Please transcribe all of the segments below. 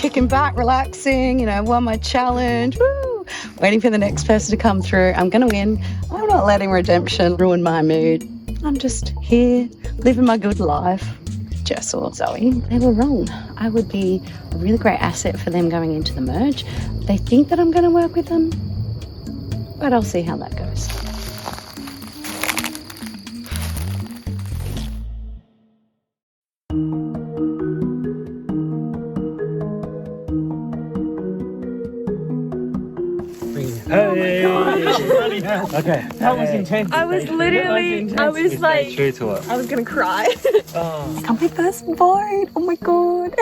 kicking back, relaxing, you know, won my challenge, woo, waiting for the next person to come through. I'm going to win. I'm not letting redemption ruin my mood. I'm just here, living my good life. Jess or Zoe, they were wrong. I would be a really great asset for them going into the merge. They think that I'm going to work with them, but I'll see how that goes. Hey! Okay. That was intense. I was literally, I was like, True to it. I was gonna cry. Oh. I got my first vote. Oh my god.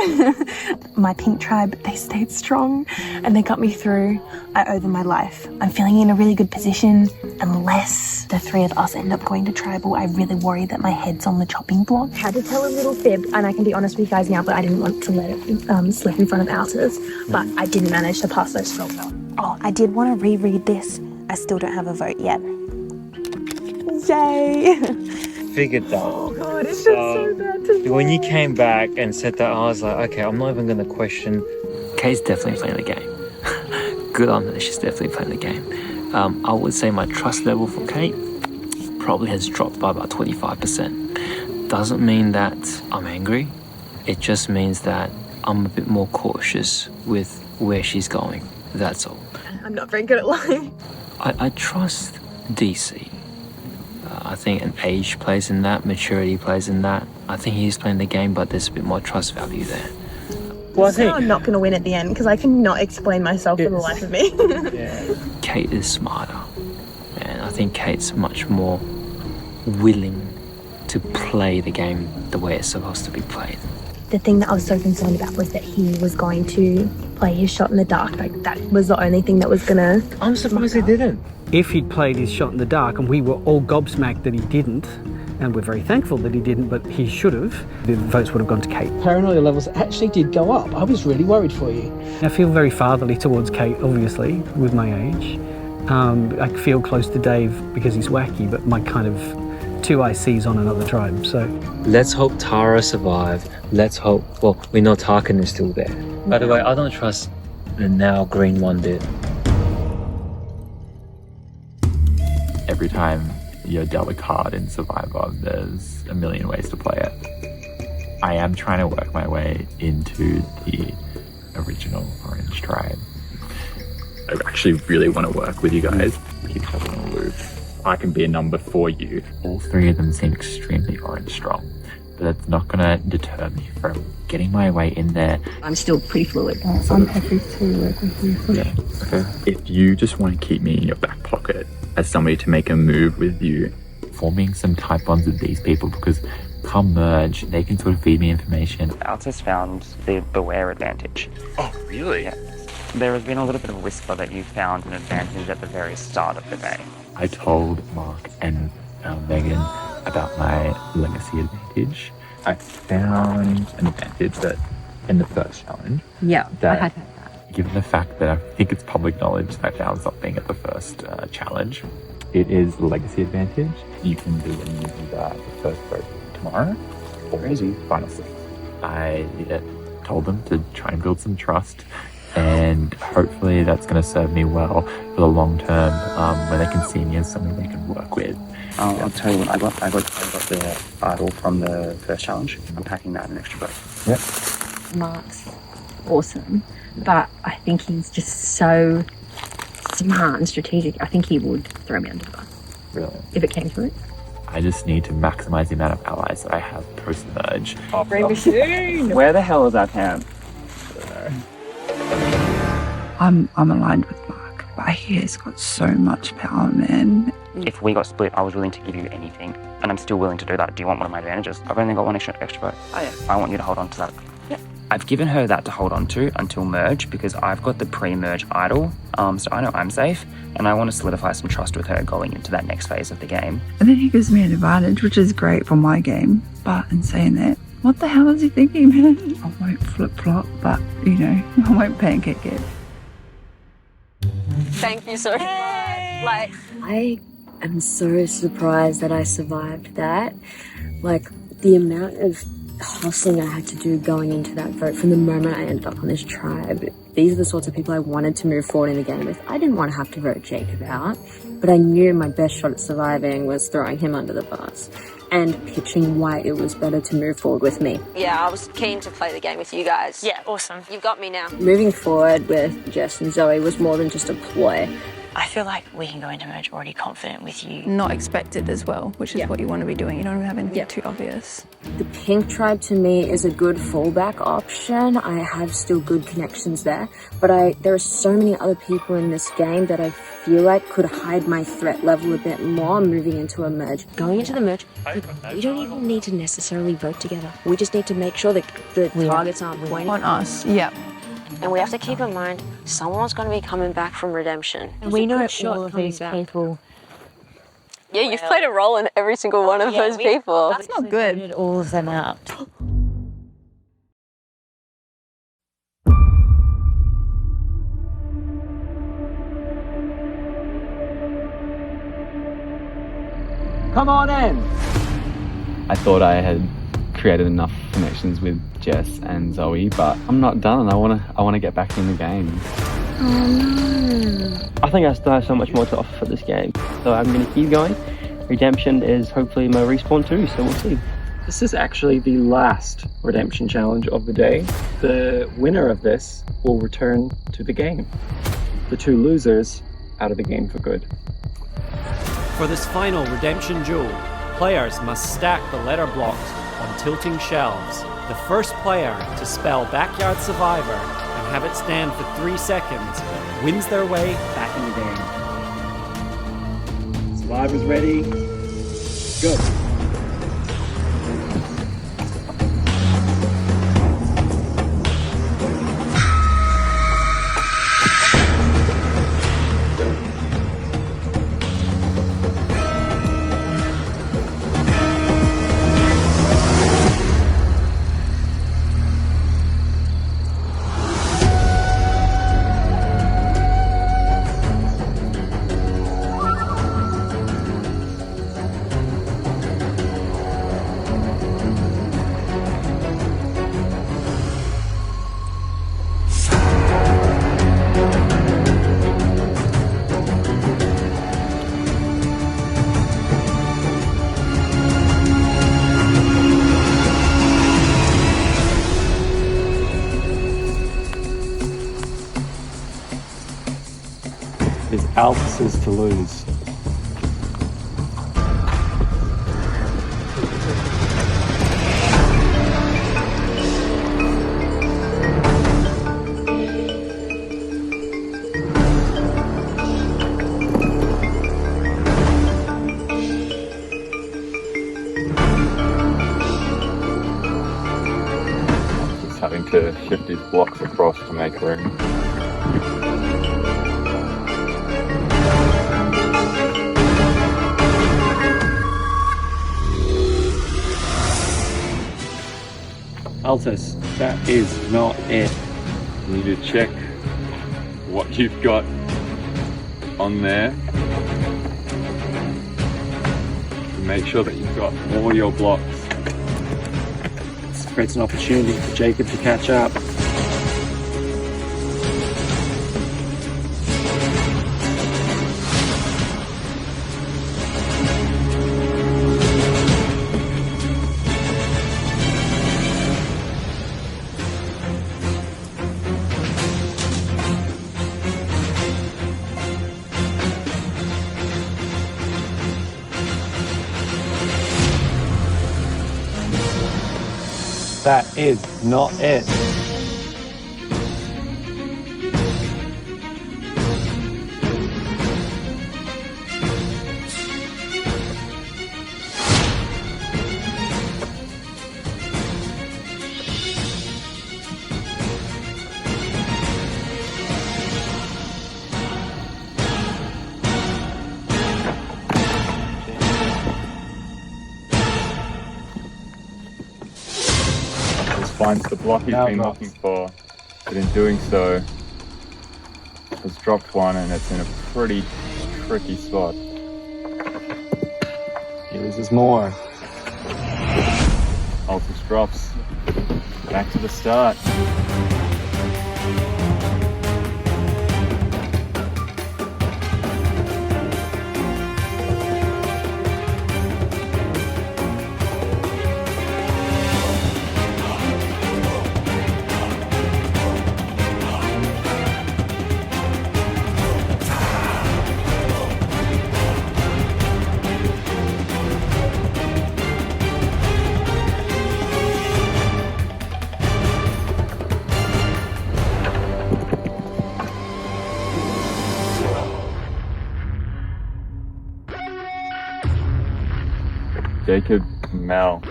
My pink tribe, they stayed strong and they got me through. I owe them my life. I'm feeling in a really good position. Unless the three of us end up going to tribal, I really worry that my head's on the chopping block. I had to tell a little fib, and I can be honest with you guys now, but I didn't want to let it slip in front of Alters. But I didn't manage to pass those spells out. Oh, I did want to reread this. I still don't have a vote yet. Yay! Figured that. Oh god, it's just so bad to When you came back and said that, I was like, okay, I'm not even going to question. Kate's definitely playing the game. Good on her, she's definitely playing the game. I would say my trust level for Kate probably has dropped by about 25%. Doesn't mean that I'm angry. It just means that I'm a bit more cautious with where she's going. That's all. I'm not very good at lying. I trust DC. I think an age plays in that, maturity plays in that. I think he's playing the game, but there's a bit more trust value there. Well, I think I'm not going to win at the end because I cannot explain myself for the life of me. Yeah. Kate is smarter, and I think Kate's much more willing to play the game the way it's supposed to be played. The thing that I was so concerned about was that he was going to play his shot in the dark. Like, that was the only thing that was gonna... I'm surprised he didn't. If he'd played his shot in the dark, and we were all gobsmacked that he didn't, and we're very thankful that he didn't, but he should have, the votes would have gone to Kate. Paranoia levels actually did go up. I was really worried for you. I feel very fatherly towards Kate, obviously, with my age. I feel close to Dave because he's wacky, but my kind of two ICs on another tribe, so... Let's hope Tara survived. Let's hope... Well, we know Tarkin is still there. By the way, I don't trust the now green one bit. Every time you're dealt a card in Survivor, there's a million ways to play it. I am trying to work my way into the original Orange tribe. I actually really want to work with you guys. Keep having a loop. I can be a number for you. All three of them seem extremely orange strong, but that's not going to deter me from getting my way in there. I'm still pretty fluid. I'm happy to work with you. Yeah. Okay. If you just want to keep me in your back pocket as somebody to make a move with you, forming some type bonds with these people, because come merge, they can sort of feed me information. Altus found the Beware advantage. Oh, really? Yeah. There has been a little bit of a whisper that you found an advantage at the very start of the game. I told Mark and Megan about my legacy advantage. I found an advantage that in the first challenge. Yeah, that, I had that. Given the fact that I think it's public knowledge that I found something at the first challenge, it is the legacy advantage. You can do when you do that the first vote tomorrow or Crazy. final six. I told them to try and build some trust, and hopefully that's going to serve me well for the long term when they can see me as something they can work with. I'll tell you what, I got the idol from the first challenge. I'm packing that an extra vote. Yep. Mark's awesome, but I think he's just so smart and strategic. I think he would throw me under the bus. Really? If it came to it. I just need to maximize the amount of allies that I have post-merge. Where the hell is our camp? I'm aligned with Mark, but he has got so much power, man. If we got split, I was willing to give you anything, and I'm still willing to do that. Do you want one of my advantages? I've only got one extra vote. Oh yeah. I want you to hold on to that. Yeah. I've given her that to hold on to until merge because I've got the pre-merge idol, so I know I'm safe, and I want to solidify some trust with her going into that next phase of the game. And then he gives me an advantage, which is great for my game. But in saying that, what the hell is he thinking, man? I won't flip-flop, but, you know, I won't pancake it. Thank you so much. Like, I am so surprised that I survived that. Like, the amount of hustling I had to do going into that vote from the moment I ended up on this tribe. These are the sorts of people I wanted to move forward in the game with. I didn't want to have to vote Jacob out, but I knew my best shot at surviving was throwing him under the bus and pitching why it was better to move forward with me. Yeah, I was keen to play the game with you guys. Yeah, awesome. You've got me now. Moving forward with Jess and Zoe was more than just a ploy. I feel like we can go into merge already confident with you. Not expected as well, which is what you want to be doing. You don't want to have anything too obvious. The pink tribe to me is a good fallback option. I have still good connections there, but there are so many other people in this game that I feel like could hide my threat level a bit more moving into a merge. Going into the merge, we don't even need to necessarily vote together. We just need to make sure that the targets aren't pointing On us, yeah. And we have to keep in mind, someone's going to be coming back from redemption. And we know all of these people. Yeah, you've played a role in every single one of those people. That's not good. All of them out. Come on in. I thought I had created enough connections with Jess and Zoe, but I'm not done. I want to get back in the game. I think I still have so much more to offer for this game, so I'm going to keep going. Redemption is hopefully my respawn too, so we'll see. This is actually the last redemption challenge of the day. The winner of this will return to the game. The two losers out of the game for good. For this final redemption duel, players must stack the letter blocks on tilting shelves. The first player to spell Backyard Survivor and have it stand for 3 seconds wins their way back in the game. Survivors ready? Go. Is Alps's to lose. Just having to shift his blocks across to make room. Altus, that is not it. You need to check what you've got on there. Make sure that you've got all your blocks. This creates an opportunity for Jacob to catch up. That is not it. Finds the block he's been looking for, but in doing so has dropped one, and it's in a pretty tricky spot. He loses more. Altus drops. Back to the start. Jacob, Mel,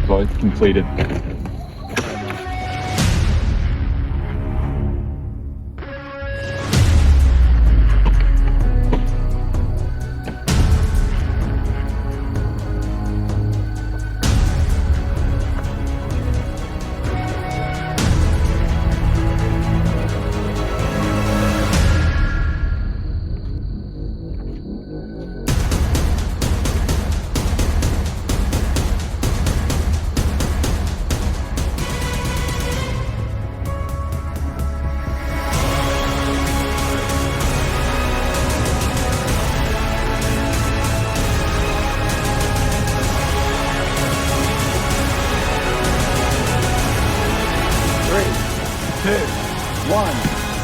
both completed.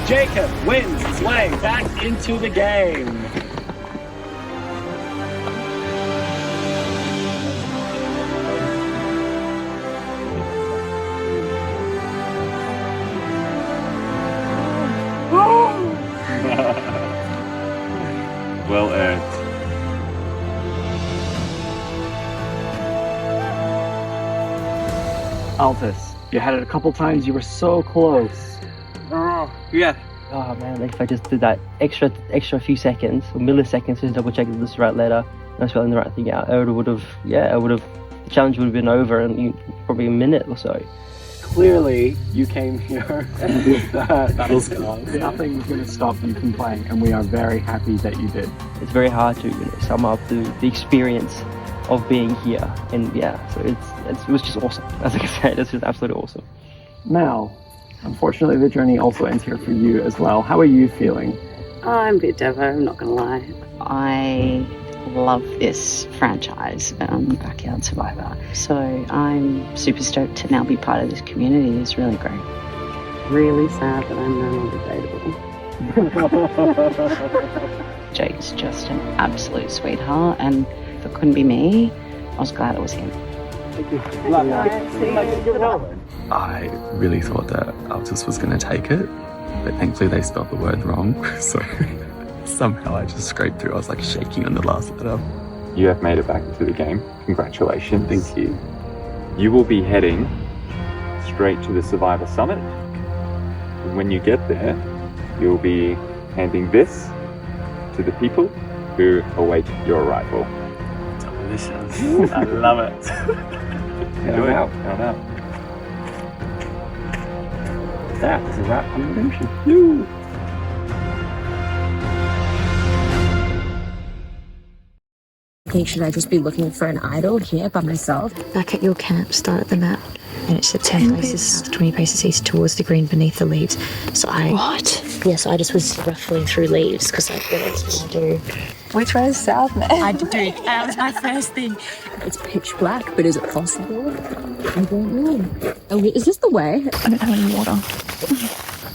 Jacob wins his way back into the game. Well earned. Altus, you had it a couple times, you were so close. Yeah. Oh man, if I just did that extra few seconds or milliseconds to double check that this is the right letter and I was spelling the right thing out, the challenge would have been over in probably a minute or so. Clearly, you came here with nothing was going to stop you from playing, and we are very happy that you did. It's very hard to sum up the experience of being here, and yeah, so it was just awesome. As I said, it's just absolutely awesome. Mal, unfortunately, the journey also ends here for you as well. How are you feeling? I'm a bit devo, I'm not going to lie. I love this franchise, Backyard Survivor. So I'm super stoked to now be part of this community. It's really great. Really sad that I'm no longer dateable. Jake's just an absolute sweetheart, and if it couldn't be me, I was glad it was him. Thank you. I really thought that Altus was going to take it, but thankfully they spelled the word wrong, so somehow I just scraped through. I was like shaking on the last letter. You have made it back into the game. Congratulations. Thank you. You will be heading straight to the Survivor Summit. And when you get there, you'll be handing this to the people who await your arrival. Delicious. I love it. Enjoy it. Out. That is a wrap on Redemption. Should I just be looking for an idol here by myself? Back at your camp, start at the map, and it's at 10 paces, 20 paces east towards the green beneath the leaves. So I so I just was ruffling through leaves because I realized what I do. Which way is south, man? I do. That was my first thing. It's pitch black, but is it possible? I don't know. Oh, is this the way? I don't have any water.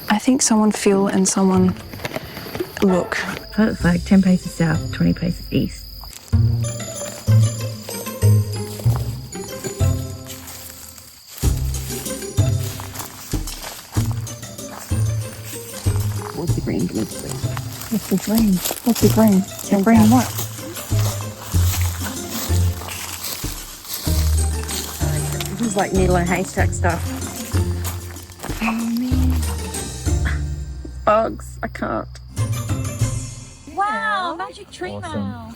I think someone feel and someone look. It's like 10 paces south, 20 paces east. What's the green? What's the green? What's the green? The green what? This is like needle and haystack stuff. Oh man. Bugs. I can't. Wow, magic tree mail.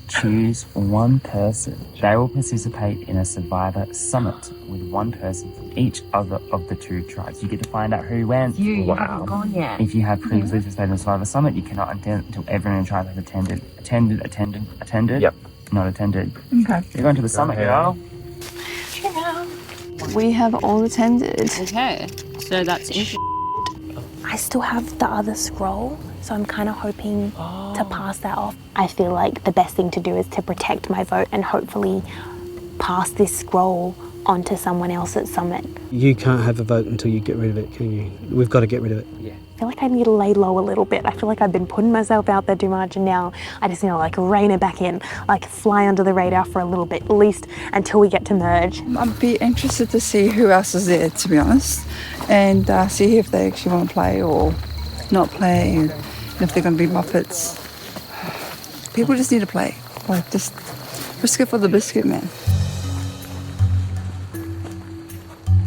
Choose one person. They will participate in a Survivor Summit with one person from each other of the two tribes. You get to find out who went. You haven't gone yet. If you have previously participated in a Survivor Summit, you cannot attend until everyone in the tribe has attended. Attended? Yep. Not attended. Okay. You're going to the summit, girl. We have all attended. Okay, so that's interesting. I still have the other scroll, so I'm kind of hoping to pass that off. I feel like the best thing to do is to protect my vote and hopefully pass this scroll onto someone else at Summit. You can't have a vote until you get rid of it, can you? We've got to get rid of it. Yeah. I feel like I need to lay low a little bit. I feel like I've been putting myself out there too much, and now I just need to like rein it back in, like fly under the radar for a little bit, at least until we get to merge. I'd be interested to see who else is there, to be honest, and see if they actually want to play or not play, and if they're going to be Muppets. People just need to play. Like, just risk it for the biscuit, man.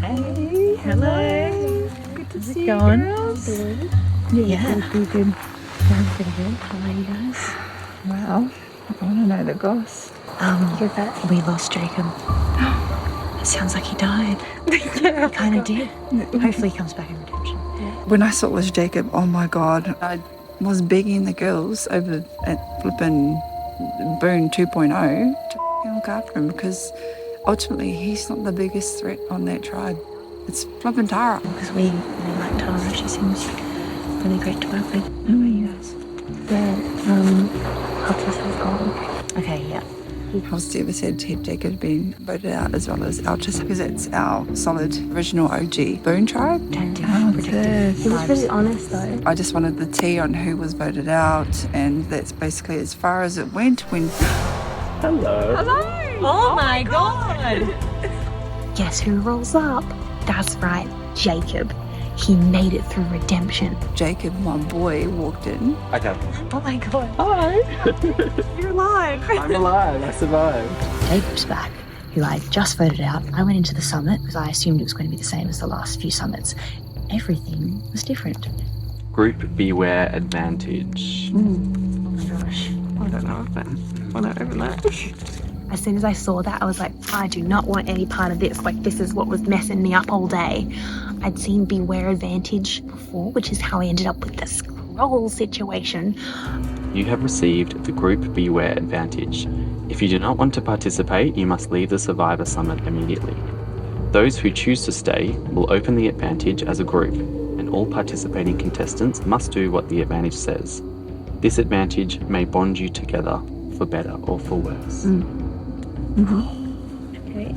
Hey, hello. Good to see you, girls. Yeah. Pretty good. I'm pretty good. How are you guys? Well, I want to know the goss. We lost Jacob. It sounds like he died. Yeah. He kind of did. Hopefully he comes back in redemption. When I saw it was Jacob, oh my God, I was begging the girls over at flippin' Boone 2.0 to look after him, because ultimately he's not the biggest threat on that tribe. It's flippin' Tara. Because we really like Tara. She seems really great to work with. How are you guys? I'll just have gone. Okay, yeah. I was devastated to have Jacob being voted out, as well as Altus, because it's our solid original OG Boone tribe. He was really honest though. I just wanted the tea on who was voted out, and that's basically as far as it went. When Hello. Oh my God! Guess who rolls up? That's right, Jacob. He made it through redemption. Jacob, my boy, walked in. Okay. Oh my God. Hi. You're alive. I'm alive. I survived. Jacob's back, who I just voted out. I went into the summit because I assumed it was going to be the same as the last few summits. Everything was different. Group beware advantage. Oh my gosh. I don't know if I want to open that. As soon as I saw that, I was like, I do not want any part of this. Like, this is what was messing me up all day. I'd seen Beware Advantage before, which is how I ended up with the scroll situation. You have received the Group Beware Advantage. If you do not want to participate, you must leave the Survivor Summit immediately. Those who choose to stay will open the advantage as a group, and all participating contestants must do what the advantage says. This advantage may bond you together for better or for worse. Okay.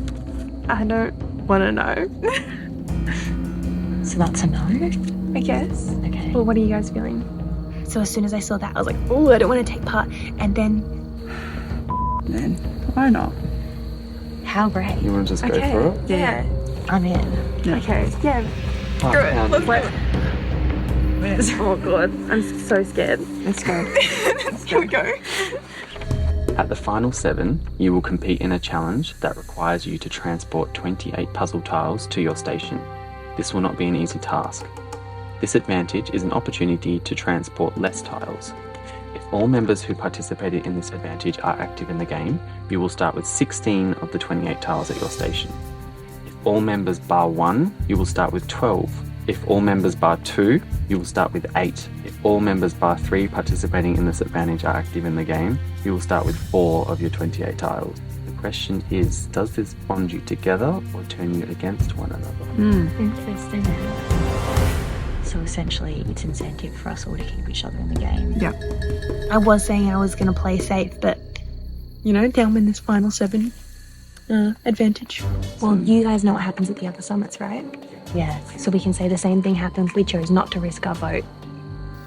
I don't want to know. So that's a no? I guess. Okay. Well, what are you guys feeling? So as soon as I saw that, I was like, oh, I don't want to take part. And then... Man, why not? How great. You want to just go for it? Yeah. I'm in. Yeah. Okay. Yeah. Screw it. Let's go. Oh, God. I'm so scared. Let's go. Here we go. At the final 7, you will compete in a challenge that requires you to transport 28 puzzle tiles to your station. This will not be an easy task. This advantage is an opportunity to transport less tiles. If all members who participated in this advantage are active in the game, you will start with 16 of the 28 tiles at your station. If all members bar 1, you will start with 12. If all members bar 2, you will start with 8. If all members bar 3 participating in this advantage are active in the game, you will start with 4 of your 28 tiles. The question is, does this bond you together or turn you against one another? Interesting. So essentially, it's incentive for us all to keep each other in the game. Yeah. I was saying I was going to play safe, but, you know, now I'm in this final 7 advantage. Well, you guys know what happens at the other summits, right? Yeah. So we can say the same thing happened. We chose not to risk our vote.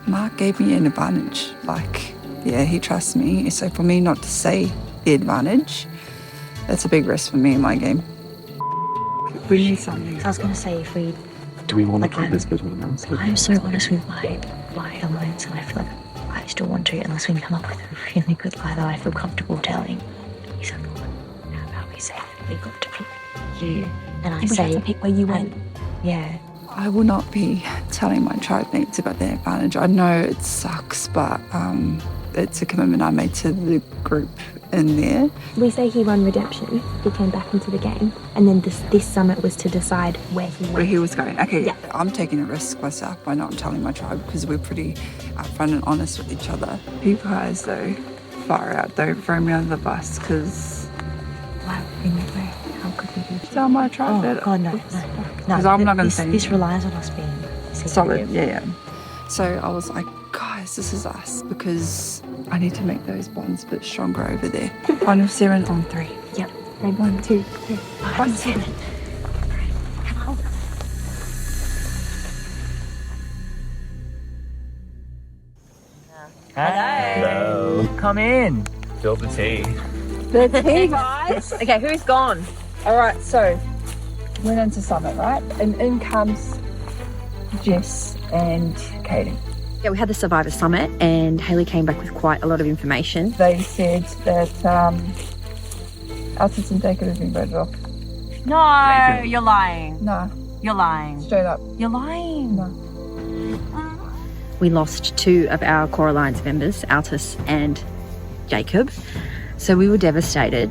Mark gave me an advantage. Like, yeah, he trusts me. So for me not to say the advantage, that's a big risk for me in my game. We need something. So I was going to say, if we... Do we want to keep this between us? I'm so honest with my alliance, and I feel like I still want to, unless we can come up with a really good lie that I feel comfortable telling. He's like, how about we say that we got to pick you? And I We say... had to pick where you went. Yeah. I will not be telling my tribe mates about their advantage. I know it sucks, but it's a commitment I made to the group in there. We say he won redemption. He came back into the game. And then this summit was to decide where he went. Where he was going. Okay, Yeah. I'm taking a risk myself by not telling my tribe, because we're pretty upfront and honest with each other. You guys, though, far out. Don't throw me under the bus, because... Wow, how could we do that? tell my tribe that? God, no. Because I'm not going to say This relies on us being solid. Yeah. So I was like, guys, this is us, because I need to make those bonds a bit stronger over there. 1 of 7 on 3. Yep. 1, 2, 3, 5, 7. Hello. Come in. Fill the tea. The tea, guys. Okay, who's gone? All right, so went into Summit, right? And in comes Jess and Katie. Yeah, we had the Survivor Summit and Hayley came back with quite a lot of information. They said that Altus and Jacob have been voted off. No, you're lying. No. You're lying. Straight up. You're lying. No. We lost 2 of our Core Alliance members, Altus and Jacob. So we were devastated.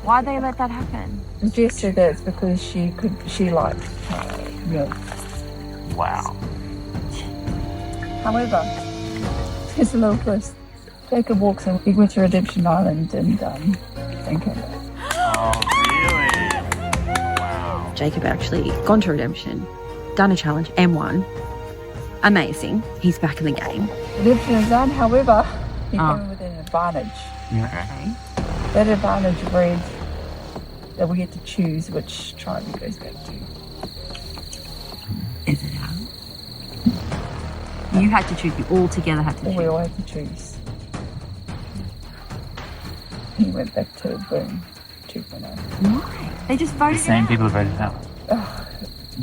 Why'd they let that happen? Jess said that it's because she liked milk. Wow. However, here's a little twist. Jacob walks in, he went to Redemption Island and came back. Oh, really? Wow. Jacob actually gone to Redemption, done a challenge and won. Amazing. He's back in the game. Redemption is done, however, he came in with an advantage. Okay. That advantage read that we get to choose which tribe he goes back to. Is it out? You had to choose. You all together had to choose. We all had to choose. He went back to Boom 2.0. Why? They just voted The same him people voted out.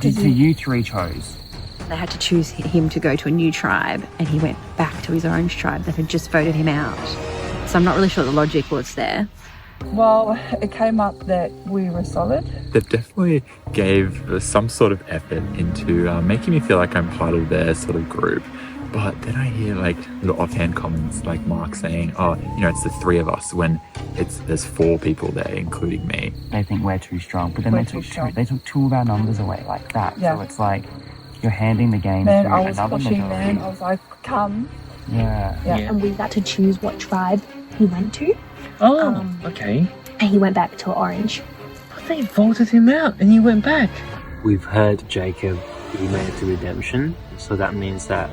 So you 3 chose. They had to choose him to go to a new tribe, and he went back to his own tribe that had just voted him out. So I'm not really sure the logic was there. Well, it came up that we were solid. They definitely gave some sort of effort into making me feel like I'm part of their sort of group. But then I hear like little offhand comments like Mark saying, oh, you know, it's the 3 of us when there's 4 people there, including me. They think we're too strong, but then they took 2 of our numbers away like that. Yeah. So it's like you're handing the game Man, to I was another pushing, majority. man. I was like, come. Yeah. And we got to choose what tribe he went to. Oh, okay. And he went back to Orange. But they voted him out and he went back. We've heard Jacob, he made it to Redemption, so that means that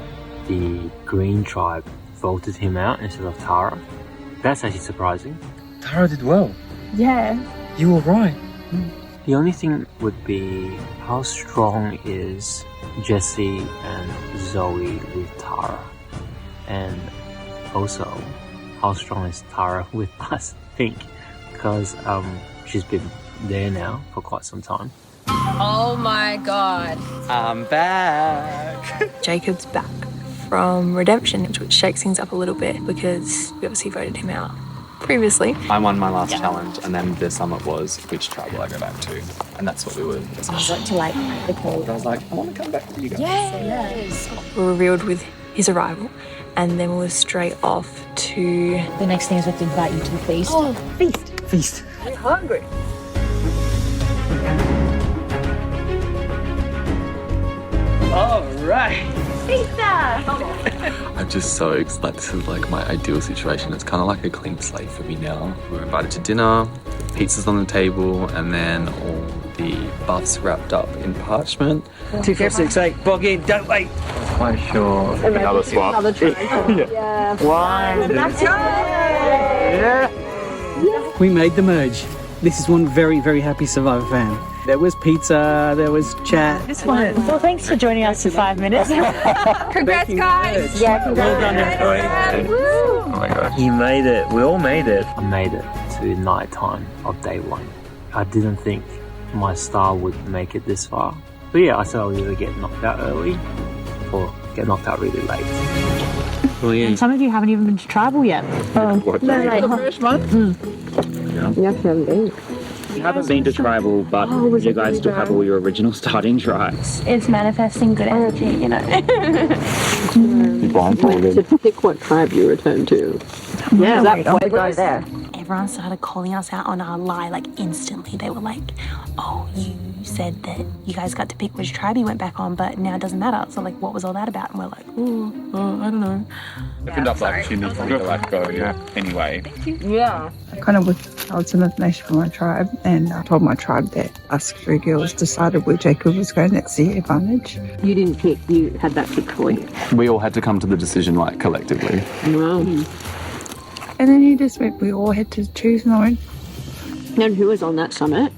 the Green tribe voted him out instead of Tara. That's actually surprising. Tara did well. Yeah. You were right. The only thing would be how strong is Jesse and Zoe with Tara, and also how strong is Tara with us, I think, because she's been there now for quite some time. Oh my god. I'm back. Jacob's back from Redemption, which shakes things up a little bit because we obviously voted him out previously. I won my last challenge, and then the summit was which tribe will I go back to, and that's what we were. I got to like the call. I was like, I want to come back to you guys. Yes. We were revealed with his arrival, and then we were straight off to. The next thing is we have to invite you to the feast. Oh, feast. Feast. I'm hungry. All right. I'm just so excited. This is like my ideal situation. It's kind of like a clean slate for me now. We were invited to dinner, pizza's on the table, and then all the buffs wrapped up in parchment. 2, 4, 6, 8. Bog in, don't wait. Quite sure. Another swap. Yeah. 1. That's Yeah. We made the merge. This is one very, very happy Survivor fan. There was pizza, there was chat. Well, thanks for joining us for 5 minutes. Congrats, guys. Yeah, congrats. Well done, Oh my gosh. You made it. We all made it. I made it to night time of day 1. I didn't think my star would make it this far. But yeah, I thought I would either get knocked out early or get knocked out really late. And some of you haven't even been to tribal yet. The first one. You actually haven't been. You haven't been to tribal, but you guys still have all your original starting tribes. It's manifesting good energy, you know. Blindfolded. Pick what tribe you return to. Yeah, that way go there. everyone started calling us out on our lie, like instantly. They were like, oh, you said that you guys got to pick which tribe you went back on, but now it doesn't matter. So like, what was all that about? And we're like, I don't know. Opened up the opportunity for me to like go anyway. Yeah. I kind of withheld some information from my tribe, and I told my tribe that us 3 girls decided where Jacob was going. That's the advantage. You didn't pick, you had that picked for you. We all had to come to the decision like collectively. Wow. And then he just went, we all had to choose one. And who was on that summit?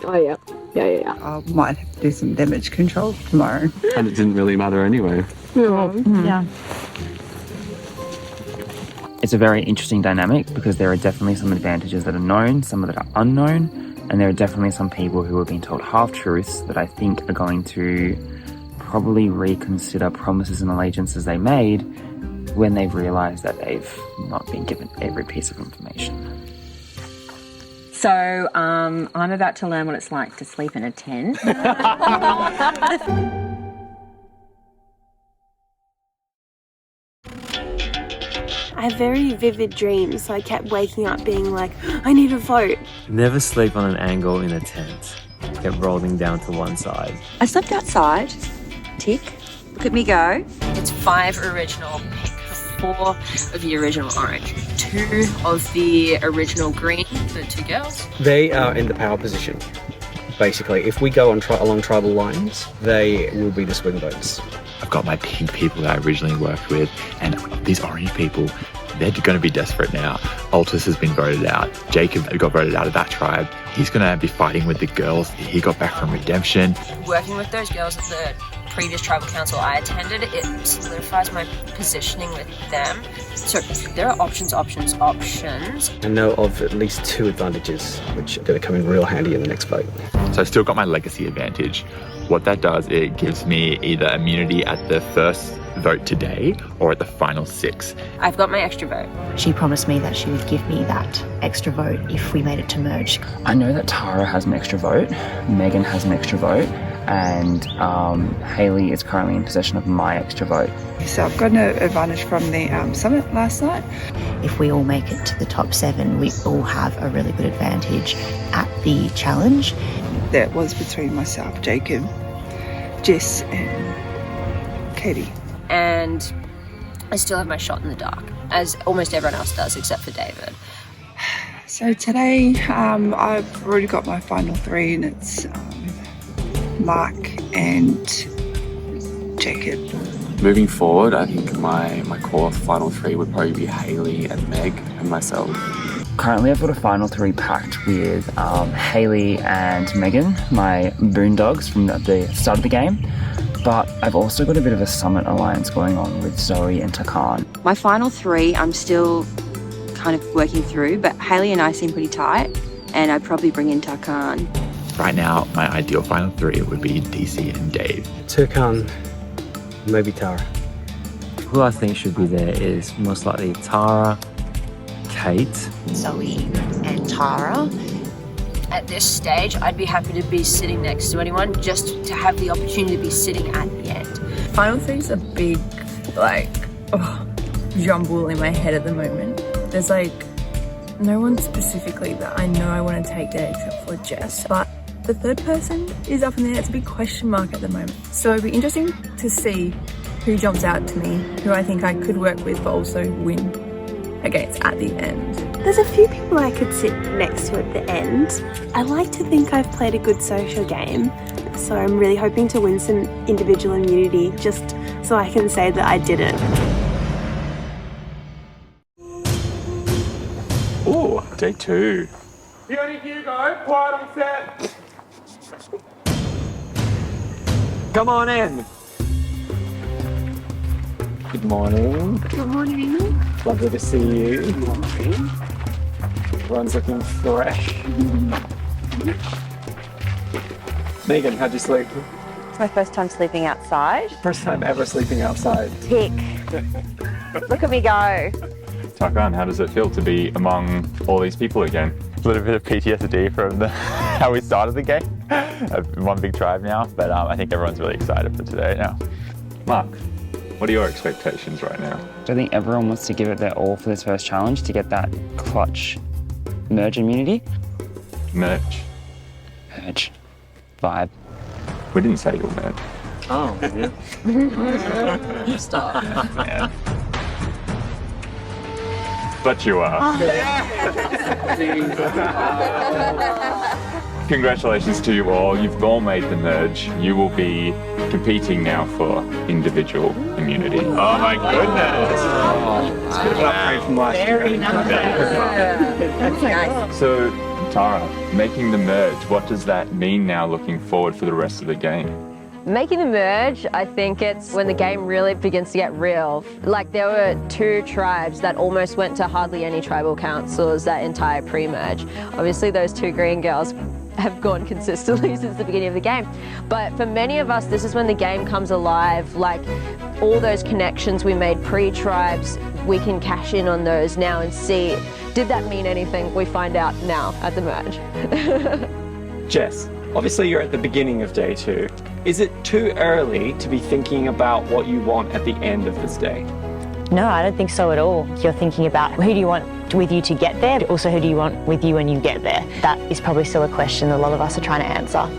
Oh, yeah. Yeah. I might have to do some damage control tomorrow. And it didn't really matter anyway. Yeah. It's a very interesting dynamic because there are definitely some advantages that are known, some that are unknown, and there are definitely some people who have been told half-truths that I think are going to probably reconsider promises and allegiances they made when they've realised that they've not been given every piece of information. So, I'm about to learn what it's like to sleep in a tent. I have very vivid dreams, so I kept waking up being like, I need a vote. Never sleep on an angle in a tent. Kept rolling down to one side. I slept outside. Tick. Look at me go. It's 5 original pink, 4 of the original orange, 2 of the original green for the 2 girls. They are in the power position. Basically, if we go on along tribal lines, they will be the swing votes. I've got my pink people that I originally worked with, and these orange people, they're going to be desperate now. Altus has been voted out. Jacob got voted out of that tribe. He's going to be fighting with the girls he got back from Redemption. Working with those girls at the previous tribal council I attended, it solidifies my positioning with them. So there are options. I know of at least 2 advantages, which are going to come in real handy in the next vote. So I've still got my legacy advantage. What that does, it gives me either immunity at the first vote today or at the final 6. I've got my extra vote. She promised me that she would give me that extra vote if we made it to merge. I know that Tara has an extra vote, Megan has an extra vote, and Hayley is currently in possession of my extra vote. So I've got an advantage from the summit last night. If we all make it to the top 7, we all have a really good advantage at the challenge. That was between myself, Jacob, Jess and Katie. And I still have my shot in the dark, as almost everyone else does except for David. So today I've already got my final 3, and it's Mark and Jacob. Moving forward, I think my core final 3 would probably be Hayley and Meg and myself. Currently I've got a final 3 packed with Hayley and Megan, my boondogs from the start of the game. But I've also got a bit of a summit alliance going on with Zoe and Takan. My final 3, I'm still kind of working through, but Hayley and I seem pretty tight, and I'd probably bring in Takan. Right now, my ideal final 3 would be DC and Dave. Takan, maybe Tara. Who I think should be there is most likely Tara, Kate, Zoe and Tara. At this stage, I'd be happy to be sitting next to anyone, just to have the opportunity to be sitting at the end. Final 3's a big, jumble in my head at the moment. There's no one specifically that I know I want to take there except for Jess, but the third person is up in there. It's a big question mark at the moment. So it'd be interesting to see who jumps out to me, who I think I could work with but also win against at the end. There's a few people I could sit next to at the end. I like to think I've played a good social game, so I'm really hoping to win some individual immunity just so I can say that I did it. Ooh, day 2. Unit Hugo, quiet on set. Come on in. Good morning. Good morning. Lovely to see you. Good morning. Everyone's looking fresh. Megan, how'd you sleep? It's my first time sleeping outside. First time ever sleeping outside. Tick. Look at me go. Takan, how does it feel to be among all these people again? A little bit of PTSD from how we started the game. One big tribe now, but I think everyone's really excited for today now. Mark, What are your expectations right now? I think everyone wants to give it their all for this first challenge to get that clutch merge immunity. Merge. Merge. Vibe. We didn't say you'll merge. Oh, You stop. Yeah. But you are. Congratulations to you all. You've all made the merge. You will be competing now for individual immunity. Oh my goodness! It's a bit of an upgrade from last year. Very nice. So, Tara, making the merge, what does that mean now looking forward for the rest of the game? Making the merge, I think it's when the game really begins to get real. Like there were 2 tribes that almost went to hardly any tribal councils that entire pre-merge. Obviously those 2 green girls have gone consistently since the beginning of the game. But for many of us, this is when the game comes alive. Like all those connections we made pre-tribes, we can cash in on those now and see, did that mean anything? We find out now at the merge. Jess, obviously you're at the beginning of day 2. Is it too early to be thinking about what you want at the end of this day? No, I don't think so at all. You're thinking about who do you want with you to get there, but also who do you want with you when you get there. That is probably still a question a lot of us are trying to answer.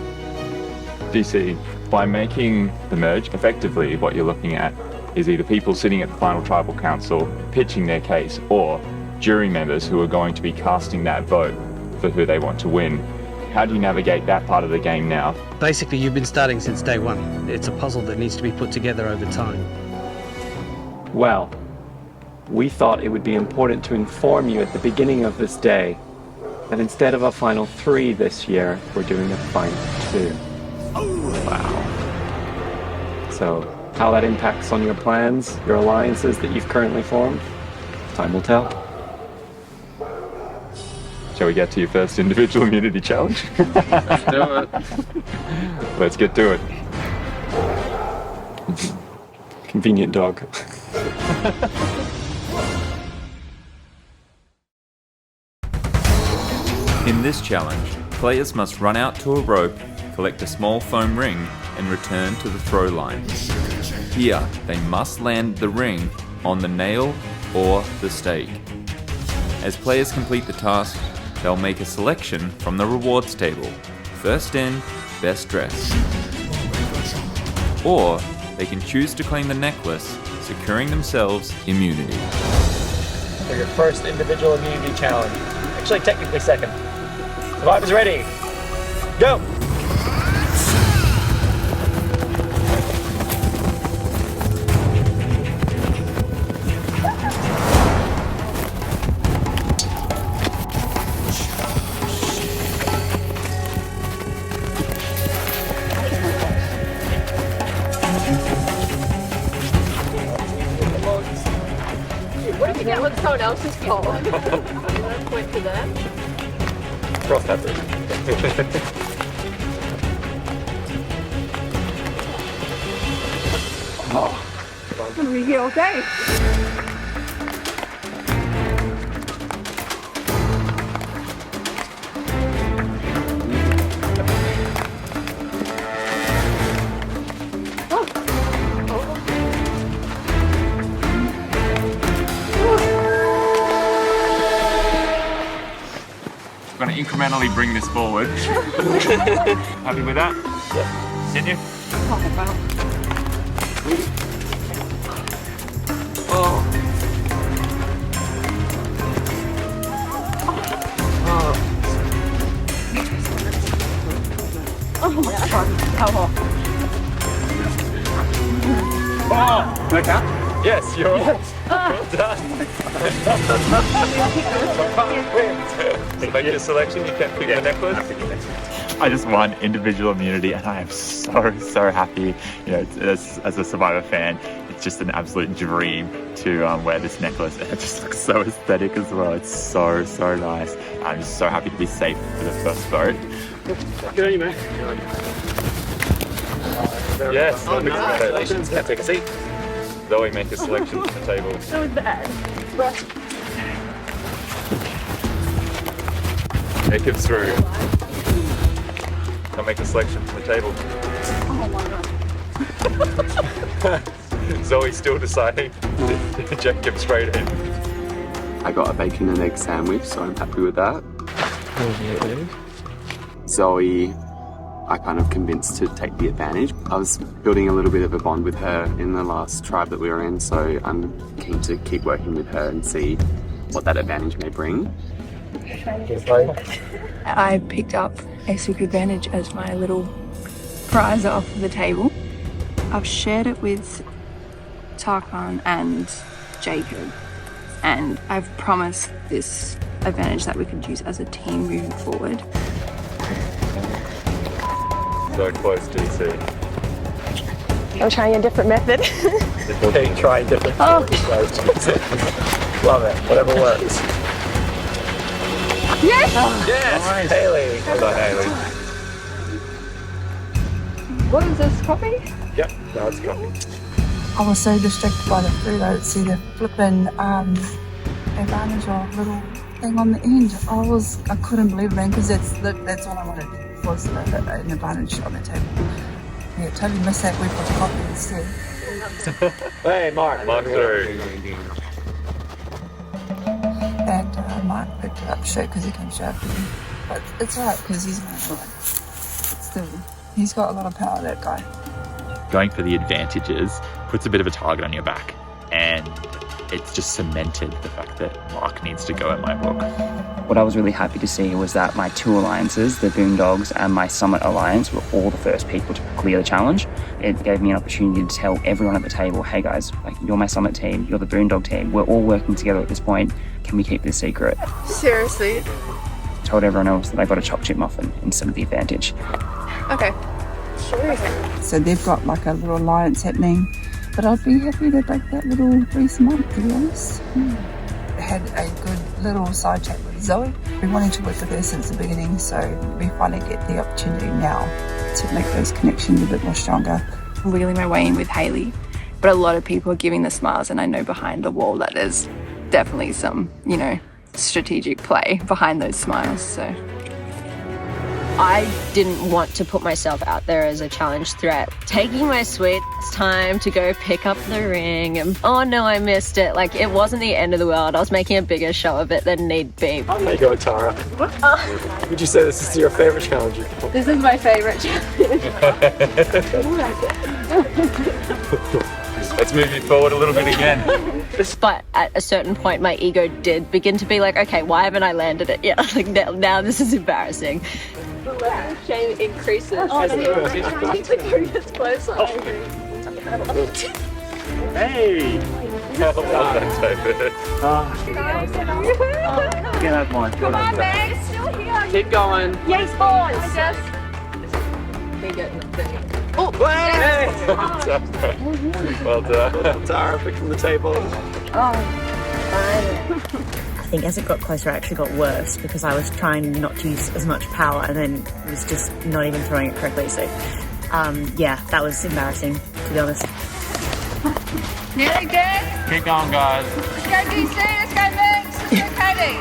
DC, by making the merge, effectively what you're looking at is either people sitting at the final tribal council pitching their case or jury members who are going to be casting that vote for who they want to win. How do you navigate that part of the game now? Basically, you've been starting since day 1. It's a puzzle that needs to be put together over time. Well, we thought it would be important to inform you at the beginning of this day that instead of a final 3 this year, we're doing a final 2. Wow. So, how that impacts on your plans, your alliances that you've currently formed, time will tell. Shall we get to your first individual immunity challenge? Let's do it. Let's get to it. Convenient dog. In this challenge, players must run out to a rope, collect a small foam ring, and return to the throw line. Here, they must land the ring on the nail or the stake. As players complete the task, they'll make a selection from the rewards table. First in, best dressed. Or they can choose to claim the necklace, securing themselves immunity. For your first individual immunity challenge. Actually, technically second. Survivor's ready. Go! What if you get what someone else is called? I'm going to point to them. Cross that bridge. Are you okay? I'm going to incrementally bring this forward. Happy with that? Yeah. Continue. Oh my god. How Oh! Can I count? Yes, you're all. Well done. So make your selection, you can't pick the necklace. I just won individual immunity and I am so happy. You know, as a Survivor fan, it's just an absolute dream to wear this necklace, and it just looks so aesthetic as well. It's so nice. I'm just so happy to be safe for the first vote. Good on you, mate. Yes, Congratulations. Can I take a seat? Zoe, make a selection from the table. So bad. Make it through. I'll make a selection from the table. Oh my god. Zoe's still deciding. Jacob straight in. I got a bacon and egg sandwich, so I'm happy with that. Zoe, I kind of convinced to take the advantage. I was building a little bit of a bond with her in the last tribe that we were in, so I'm keen to keep working with her and see what that advantage may bring. I picked up a super advantage as my little prize off the table. I've shared it with Tarkan and Jacob, and I've promised this advantage that we could use as a team moving forward. So close, DC. I'm trying a different method. Okay, try different. Oh. Love it. Whatever works. Yes! Yes! Nice. Haley. Well done, Haley. What is this, coffee? Yep, now it's coffee. I was so distracted by the food, I didn't see the flipping advantage or little thing on the end. I couldn't believe it, man, because that's all I wanted was an advantage on the table. Yeah, totally missed that. We put coffee instead. Hey, Mark. Mark through. And Mark picked it up straight because he came straight after me. But it's alright because he's my boy. But still, he's got a lot of power, that guy. Going for the advantages puts a bit of a target on your back, and it's just cemented the fact that Mark needs to go in my book. What I was really happy to see was that my two alliances, the Boondogs and my Summit Alliance, were all the first people to clear the challenge. It gave me an opportunity to tell everyone at the table, hey guys, like, you're my Summit team, you're the Boondog team, we're all working together at this point, can we keep this secret? Seriously? Told everyone else that I got a chocolate chip muffin instead of the advantage. Okay. Sure. So they've got like a little alliance happening, but I'd be happy to break that little threesome up, to be honest. Had a good little side chat with Zoe. We've wanted to work with her since the beginning, so we finally get the opportunity now to make those connections a bit more stronger. I'm wheeling my way in with Haley, but a lot of people are giving the smiles, and I know behind the wall that there's definitely some, strategic play behind those smiles, so. I didn't want to put myself out there as a challenge threat. Taking my sweet time to go pick up the ring and oh no, I missed it. Like, it wasn't the end of the world. I was making a bigger show of it than need be. There you go, Tara. Would you say this is your favorite challenge? This is my favorite challenge. Let's move you forward a little bit again. But at a certain point, my ego did begin to be like, okay, why haven't I landed it yet? Like, now this is embarrassing. The level of shame increases as the crew gets closer. Hey! Well done, David. Get out one. Come on, Meg, still here. Keep going. Yes, boys. Oh, yes. Well done. Tara, pick from the table. I think as it got closer, it actually got worse because I was trying not to use as much power and then was just not even throwing it correctly. So, yeah, that was embarrassing, to be honest. Nearly good. Keep going, guys. Let's go DC, let's go Max, let's go Katie.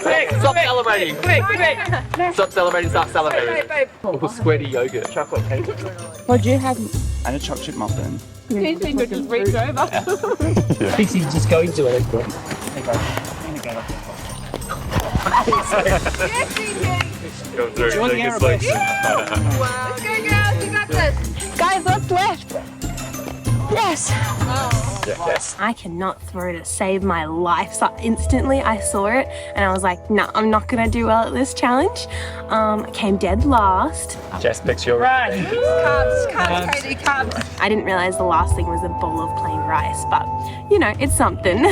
Quick, stop celebrating. Quick. Stop celebrating, start celebrating. Babe. Oh, squirty yogurt. Chocolate cake. What'd you have? I had a chocolate chip muffin. These people just reach over. Pixie's just going to it. Yes, Go through, Join the take a Arabic. selection. Let's go, girls, you got this. Guys, what's left? Yes. Yes. I cannot throw to save my life. So instantly I saw it and I was like, no, I'm not gonna do well at this challenge. I came dead last. Jess picks your Carbs, Katie, carbs. I didn't realize the last thing was a bowl of plain rice, but it's something.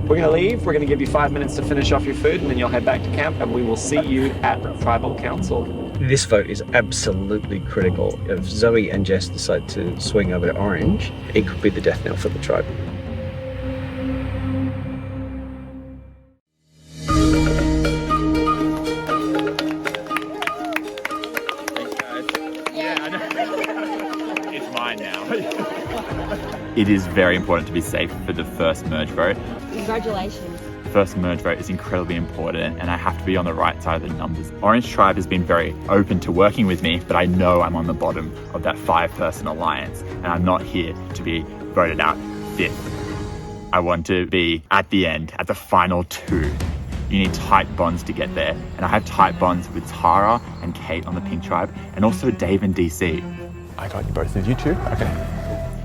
We're going to leave. We're going to give you 5 minutes to finish off your food, and then you'll head back to camp, and we will see you at the Tribal Council. This vote is absolutely critical. If Zoe and Jess decide to swing over to orange, it could be the death knell for the tribe. It's mine now. It is very important to be safe for the first merge vote. Congratulations. first merge vote is incredibly important and I have to be on the right side of the numbers. Orange Tribe has been very open to working with me, but I know I'm on the bottom of that 5-person alliance and I'm not here to be voted out 5th. I want to be at the end, at the final 2. You need tight bonds to get there. And I have tight bonds with Tara and Kate on the Pink Tribe and also Dave and DC. I got you both of you too? Okay.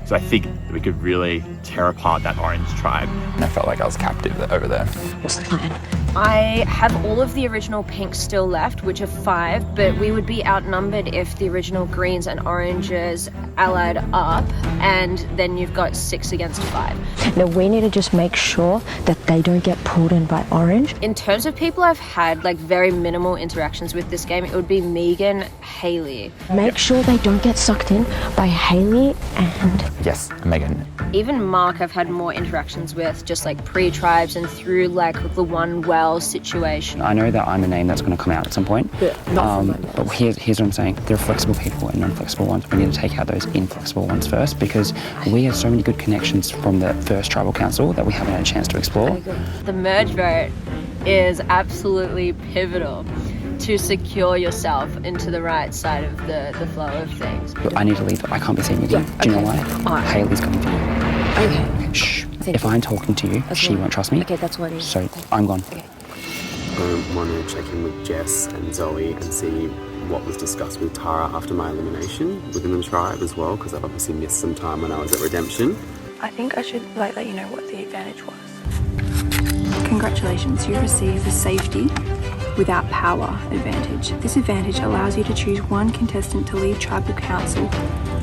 So I think that we could really tear apart that Orange Tribe. And I felt like I was captive over there. What's the plan? I have all of the original pinks still left, which are 5, but we would be outnumbered if the original greens and oranges allied up, and then you've got 6 against 5. Now we need to just make sure that they don't get pulled in by orange. In terms of people I've had like very minimal interactions with this game, it would be Megan, Hayley. Make sure they don't get sucked in by Hayley and... Yes, Megan. Even Mark I've had more interactions with, just like pre-tribes and through like the one well situation. I know that I'm a name that's going to come out at some point. But here's what I'm saying. There are flexible people and non-flexible ones. We need to take out those inflexible ones first because we have so many good connections from the first tribal council that we haven't had a chance to explore. The merge vote is absolutely pivotal to secure yourself into the right side of the flow of things. I need to leave. I can't be seen with you. Do you know why? Hayley's coming for you. Okay. Shh. If I'm talking to you, she won't trust me. Okay, that's what it is. So I'm gone. Okay. I want to check in with Jess and Zoe and see what was discussed with Tara after my elimination within the tribe as well, because I've obviously missed some time when I was at Redemption. I think I should let you know what the advantage was. Congratulations, you received the safety without power advantage. This advantage allows you to choose one contestant to leave tribal council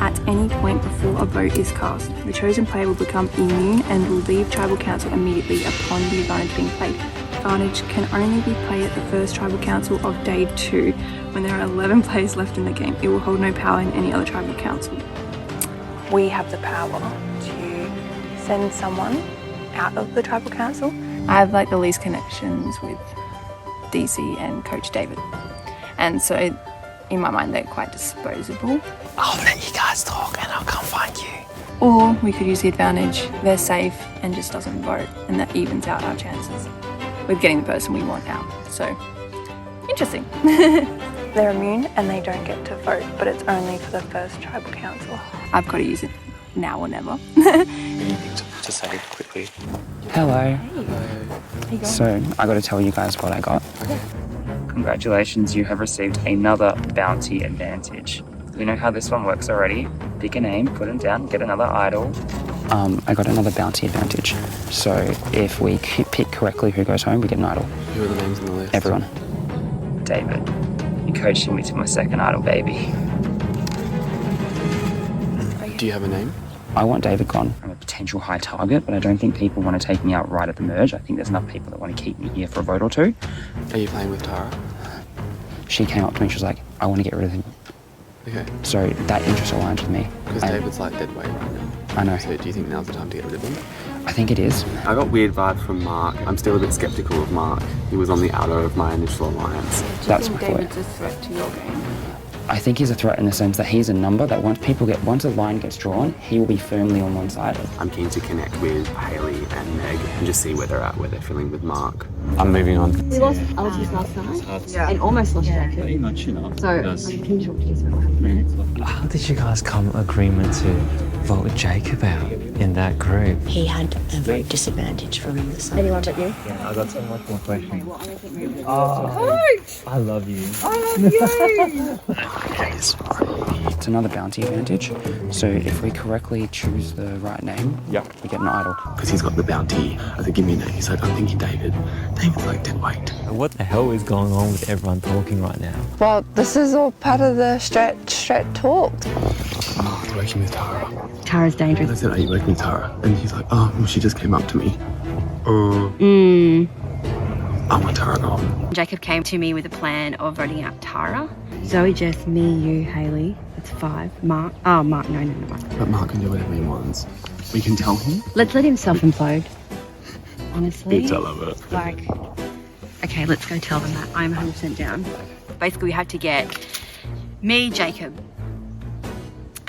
at any point before a vote is cast. The chosen player will become immune and will leave tribal council immediately upon the advantage being played. Advantage can only be played at the first tribal council of day 2 when there are 11 players left in the game. It will hold no power in any other tribal council. We have the power to send someone out of the tribal council. I have like the least connections with DC and Coach David, and so in my mind they're quite disposable. I'll let you guys talk and I'll come find you. Or we could use the advantage, they're safe and just doesn't vote, and that evens out our chances with getting the person we want out. So, interesting. They're immune and they don't get to vote, but it's only for the first tribal council. I've got to use it now or never. Anything to say quickly? Hello. Hey. So I got to tell you guys what I got. Okay. Congratulations, you have received another bounty advantage. We know how this one works already. Pick a name, put them down, get another idol. I got another bounty advantage. So if we pick correctly who goes home, we get an idol. Who are the names on the list? Everyone. David. You coaching me to my second idol, baby. Do you have a name? I want David gone. I'm a potential high target, but I don't think people want to take me out right at the merge. I think there's enough people that want to keep me here for a vote or 2. Are you playing with Tara? She came up to me, she was like, I want to get rid of him. Okay. So that interest aligned with me. Because David's like dead weight right now. I know. So do you think now's the time to get rid of him? I think it is. I got weird vibes from Mark. I'm still a bit skeptical of Mark. He was on the outer of my initial alliance. That's my thought. David's a threat to your game? I think he's a threat in the sense that he's a number that once a line gets drawn, he will be firmly on one side. I'm keen to connect with Hayley and Meg and just see where they're at, where they're feeling with Mark. I'm moving on. We lost Algi's last night and almost lost Jacob. Pretty much, you know. So, can you talk to us about what happened? How did you guys come agreement to vote Jacob out in that group? He had a vote disadvantage from the side. Anyone but you? Yeah, I got so much more questions. Coach! I love you. I love you! It's another bounty advantage. So if we correctly choose the right name, we get an idol. Because he's got the bounty. I said, give me a name. He's like, I'm thinking David. David's like dead weight. What the hell is going on with everyone talking right now? Well, this is all part of the straight talk. Oh, I was working with Tara. Tara's dangerous. And I said, are you working with Tara? And he's like, oh, well, she just came up to me. I want Tara gone. Jacob came to me with a plan of voting out Tara. Zoe, Jess, me, you, Hayley. That's 5. Mark. Oh, Mark. No. But Mark can do whatever he wants. We can tell him. Let's let him self-implode. Honestly. It's, I love it. Like, okay, let's go tell them that. I'm 100% down. Basically, we have to get me, Jacob,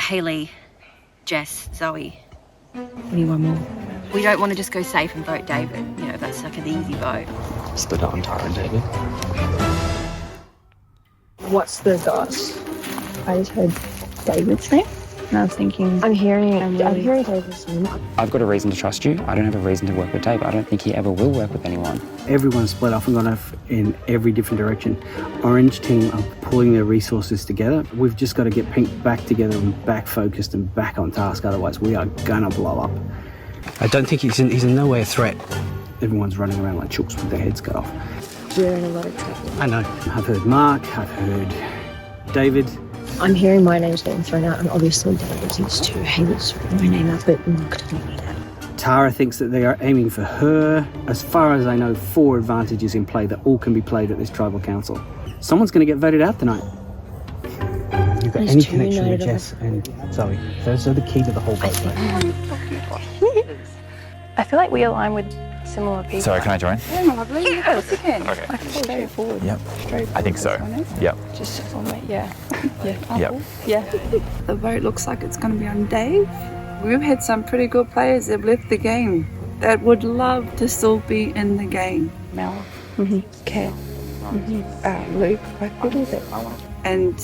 Hayley, Jess, Zoe. We need one more. We don't want to just go safe and vote David. You know, that's like an easy vote. Split it on Tara and David. What's the dot? I just heard David's name, and I was thinking, I'm hearing David's name. I've got a reason to trust you. I don't have a reason to work with Dave. I don't think he ever will work with anyone. Everyone's split off and gone off in every different direction. Orange team are pulling their resources together. We've just got to get Pink back together and back focused and back on task, otherwise we are gonna blow up. I don't think he's in no way a threat. Everyone's running around like chooks with their heads cut off. We're in a lot of trouble. I know. I've heard Mark, I've heard David. I'm hearing my name's getting thrown out, and obviously David used to. He was my name out, but Mark told me that. Tara thinks that they are aiming for her. As far as I know, 4 advantages in play that all can be played at this tribal council. Someone's going to get voted out tonight. You've got any connection with Jess and Zoe? Those are the key to the whole vote. I feel like we align with similar people. Sorry, can I join? Yeah, lovely. Yeah, of course you can. Okay. Like straightforward. Yep. Straightforward. I think so. Yep. Just on my, yeah. Yeah. Yep. Yeah. The vote looks like it's going to be on Dave. We've had some pretty good players that have left the game that would love to still be in the game. Mel. Kat. Luke. I believe it. And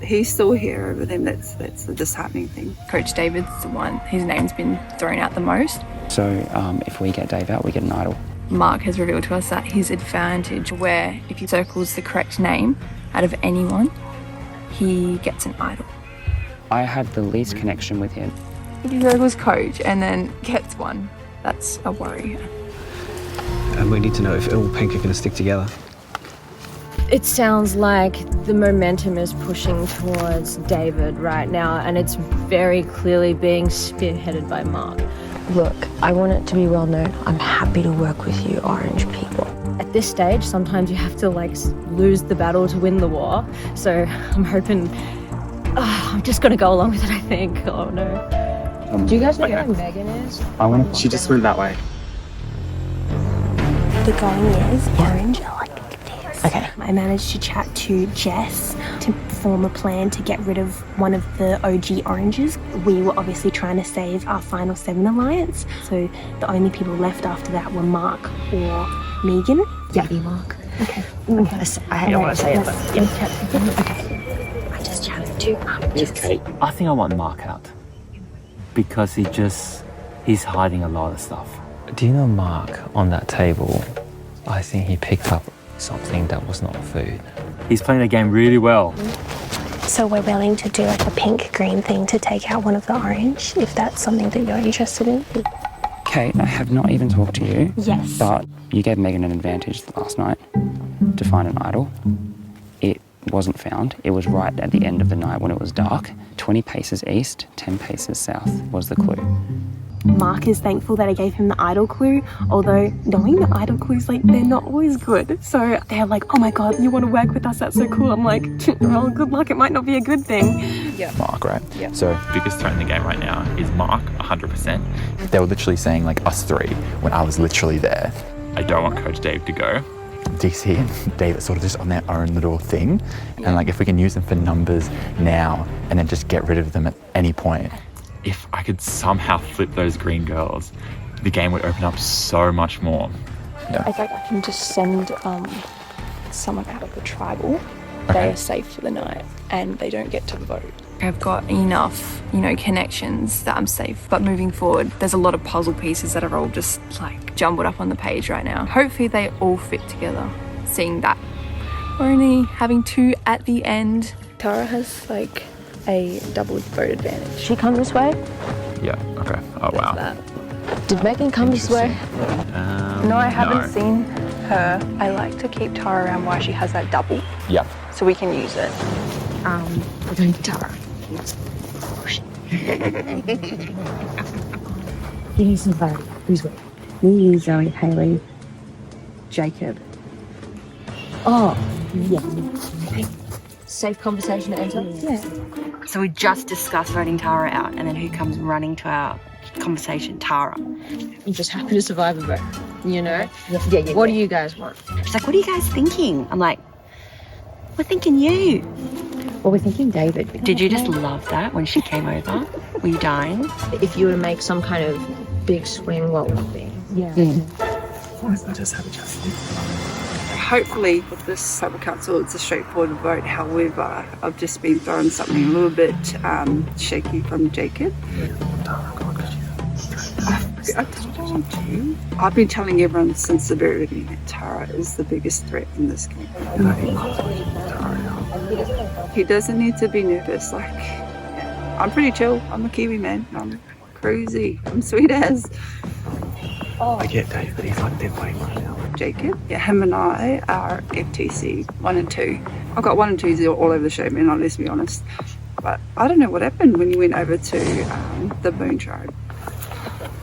he's still here over them. That's the disheartening thing. Coach David's the one. His name's been thrown out the most. So if we get Dave out, we get an idol. Mark has revealed to us that his advantage, where if he circles the correct name out of anyone, he gets an idol. I have the least connection with him. If he circles coach and then gets one, that's a worry. And we need to know if all Pink are going to stick together. It sounds like the momentum is pushing towards David right now, and it's very clearly being spearheaded by Mark. Look, I want it to be well known. I'm happy to work with you, Orange people. At this stage, sometimes you have to lose the battle to win the war. So I'm hoping, I'm just gonna go along with it, I think. Oh no. Do you guys know who Megan is? She just went that way. The going is Orange are like this. Okay. I managed to chat to Jess to form a plan to get rid of one of the OG oranges. We were obviously trying to save our final 7 alliance, so the only people left after that were Mark or Megan. Yeah, be Mark. Okay. I don't want to say it, but yeah. Okay. I just chatted to Here's Kate. I think I want Mark out because he's hiding a lot of stuff. Do you know Mark on that table? I think he picked up something that was not food. He's playing the game really well. So we're willing to do like a pink-green thing to take out one of the orange, if that's something that you're interested in. Kate, I have not even talked to you. Yes. But you gave Megan an advantage last night to find an idol. It wasn't found. It was right at the end of the night when it was dark. 20 paces east, 10 paces south was the clue. Mark is thankful that I gave him the idol clue, although knowing the idol clues, they're not always good. So they're like, oh my God, you want to work with us? That's so cool. I'm like, well, good luck. It might not be a good thing. Yeah. Mark, right? Yeah. So biggest threat in the game right now is Mark, 100%. They were literally saying like us 3 when I was literally there. I don't want Coach Dave to go. DC and Dave are sort of just on their own little thing. And like if we can use them for numbers now and then just get rid of them at any point. If I could somehow flip those green girls, the game would open up so much more. Yeah. I think I can just send someone out of the tribal. Okay. They are safe for the night and they don't get to vote. I've got enough, connections that I'm safe. But moving forward, there's a lot of puzzle pieces that are all just like jumbled up on the page right now. Hopefully they all fit together. Seeing that we're only having 2 at the end. Tara has like a double vote advantage. She come this way? Yeah, okay. Oh, wow. Did Megan come this way? No, I haven't seen her. I like to keep Tara around while she has that double. Yeah. So we can use it. We're going to Tara. You need some vote. Who's with? Me, Zoe, Haley, Jacob. Oh, yeah. Safe conversation to enter? Yeah. So we just discussed voting Tara out, and then who comes running to our conversation? Tara. I'm just happy to survive a vote, Yeah. What do you guys want? She's like, what are you guys thinking? I'm like, we're thinking you. Well, we're thinking David. Did you just love that when she came over? Were you dying? If you were to make some kind of big swing what would be. Yeah. I just have a chat. Hopefully with this tribal council it's a straightforward vote. However, I've just been thrown something a little bit shaky from Jacob. I told you. I've been telling everyone since the very beginning that Tara is the biggest threat in this game. He doesn't need to be nervous. Like, I'm pretty chill. I'm a Kiwi man. I'm crazy. I'm sweet as. I get Dave, but he's like dead weight right now. Jacob, yeah, him and I are FTC 1 and 2. I've got 1 and 2s all over the show, man. Let's be honest. But I don't know what happened when you went over to the Moon Tribe.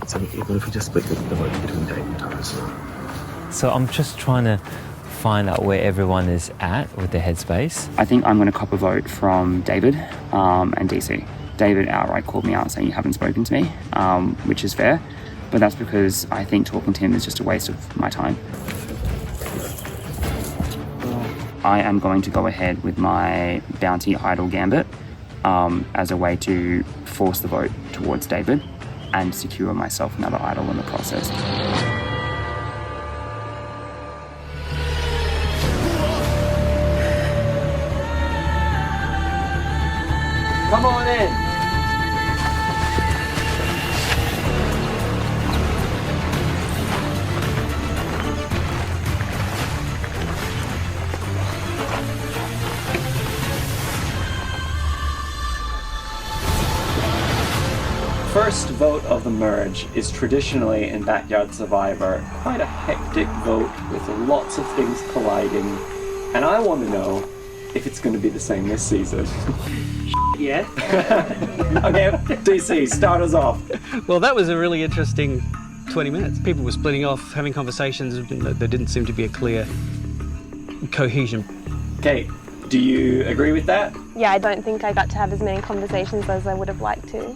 So what if we just split the vote between Dave and Tara? So I'm just trying to find out where everyone is at with their headspace. I think I'm going to cop a vote from David and DC. David outright called me out saying you haven't spoken to me, which is fair. But that's because I think talking to him is just a waste of my time. I am going to go ahead with my bounty idol gambit as a way to force the vote towards David and secure myself another idol in the process. Come on in. First vote of the merge is traditionally in Backyard Survivor quite a hectic vote with lots of things colliding, and I want to know if it's going to be the same this season. Yeah. Okay, DC, start us off. Well, that was a really interesting 20 minutes. People were splitting off, having conversations. There didn't seem to be a clear cohesion. Kate, do you agree with that? Yeah, I don't think I got to have as many conversations as I would have liked to.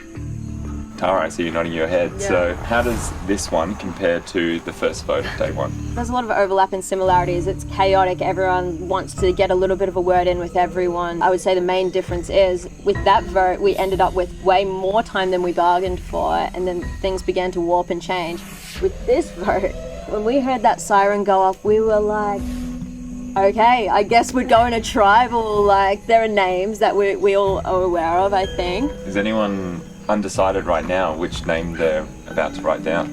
Tara, I see you nodding your head. Yeah. So how does this one compare to the first vote of day one? There's a lot of overlap and similarities. It's chaotic. Everyone wants to get a little bit of a word in with everyone. I would say the main difference is with that vote, we ended up with way more time than we bargained for, and then things began to warp and change. With this vote, when we heard that siren go off, we were like, okay, I guess we're going to tribal. Like, there are names that we all are aware of, I think. Is anyone undecided right now which name they're about to write down?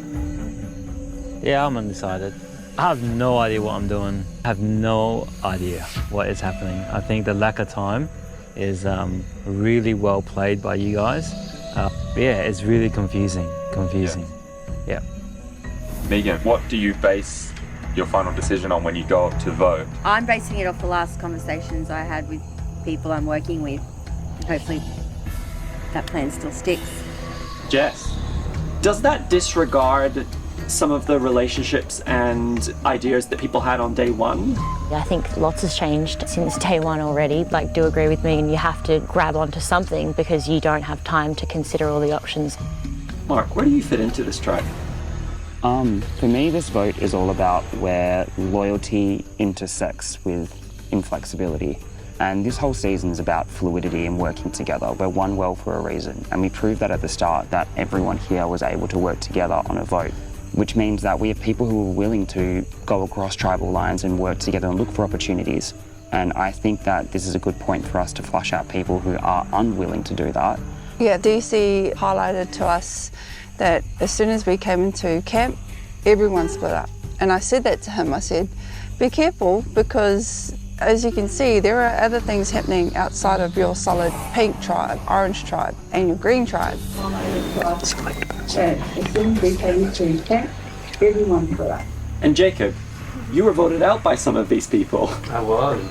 Yeah, I'm undecided. I have no idea what I'm doing. I have no idea what is happening. I think the lack of time is really well played by you guys. Yeah, it's really confusing. Yeah. Megan, what do you base your final decision on when you go up to vote? I'm basing it off the last conversations I had with people I'm working with. Hopefully that plan still sticks. Jess, does that disregard some of the relationships and ideas that people had on day one? I think lots has changed since day one already. Like, do agree with me, and you have to grab onto something because you don't have time to consider all the options. Mark, where do you fit into this tribe? For me, this vote is all about where loyalty intersects with inflexibility. And this whole season is about fluidity and working together. We're one well for a reason. And we proved that at the start, that everyone here was able to work together on a vote, which means that we have people who are willing to go across tribal lines and work together and look for opportunities. And I think that this is a good point for us to flush out people who are unwilling to do that. Yeah, DC highlighted to us that as soon as we came into camp, everyone split up. And I said that to him. I said, be careful, because as you can see, there are other things happening outside of your solid pink tribe, orange tribe, and your green tribe. As soon as we came into camp, everyone split up. And Jacob, you were voted out by some of these people. I was.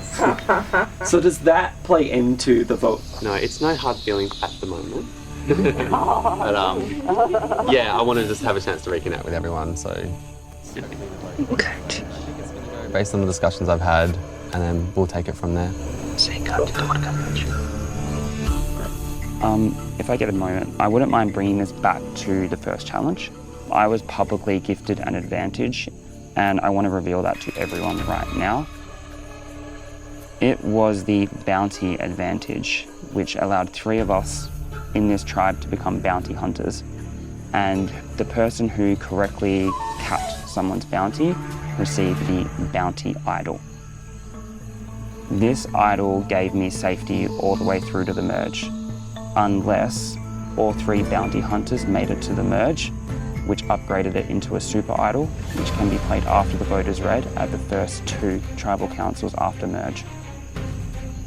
So does that play into the vote? No, it's no hard feelings at the moment. But yeah, I want to just have a chance to reconnect with everyone, so based on the discussions I've had, and then we'll take it from there. If I get a moment, I wouldn't mind bringing this back to the first challenge. I was publicly gifted an advantage, and I want to reveal that to everyone right now. It was the bounty advantage, which allowed 3 of us in this tribe to become bounty hunters. and the person who correctly capped someone's bounty received the bounty idol. This idol gave me safety all the way through to the merge, unless all 3 bounty hunters made it to the merge, which upgraded it into a super idol, which can be played after the vote is read at the first 2 tribal councils after merge.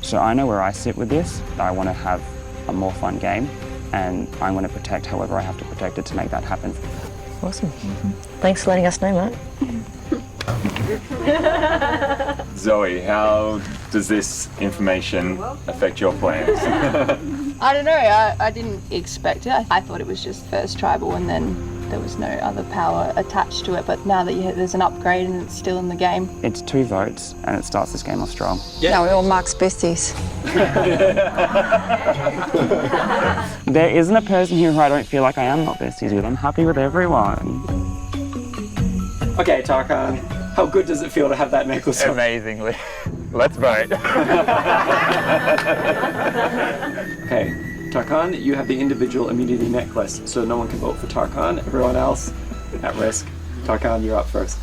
So I know where I sit with this, that I want to have a more fun game, and I'm going to protect however I have to protect it to make that happen. Awesome. Thanks for letting us know, Matt. Zoe, how does this information affect your plans? I don't know, I didn't expect it. I thought it was just first tribal and then there was no other power attached to it, but now that there's an upgrade and it's still in the game. It's 2 votes and it starts this game off strong. Now we're all Mark's besties. There isn't a person here who I don't feel like I am not besties with. I'm happy with everyone. Okay, Tarkan, how good does it feel to have that necklace on? Amazingly. Let's vote. Okay, Tarkan, you have the individual immunity necklace, so no one can vote for Tarkan. Everyone else at risk. Tarkan, you're up first.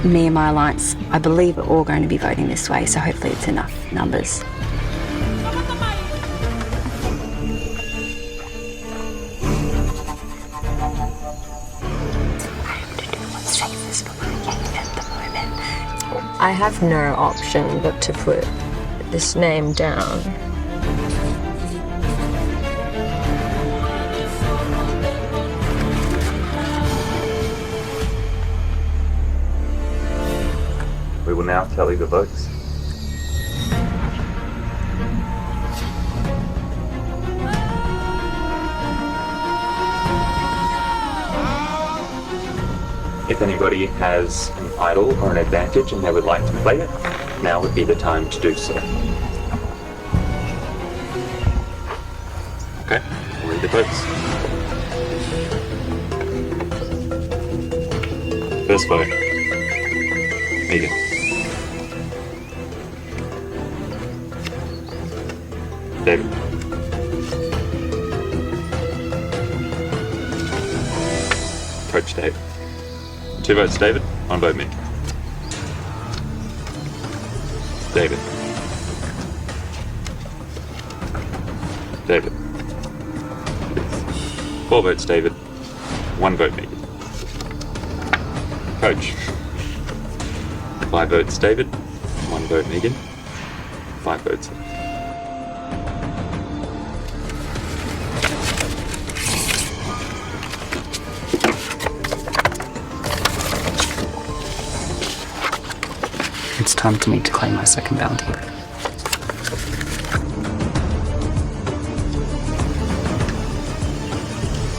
Me and my alliance, I believe we're all going to be voting this way, so hopefully it's enough numbers. I have no option but to put this name down. We will now tally the votes. If anybody has an idol or an advantage and they would like to play it, now would be the time to do so. Okay, we'll read the votes. First vote, Megan. David. Coach Dave. 2 votes David, 1 vote me. David. David. 4 votes David, 1 vote me. Coach. 5 votes David, 1 vote Megan, 5 votes. It's time for me to claim my second bounty.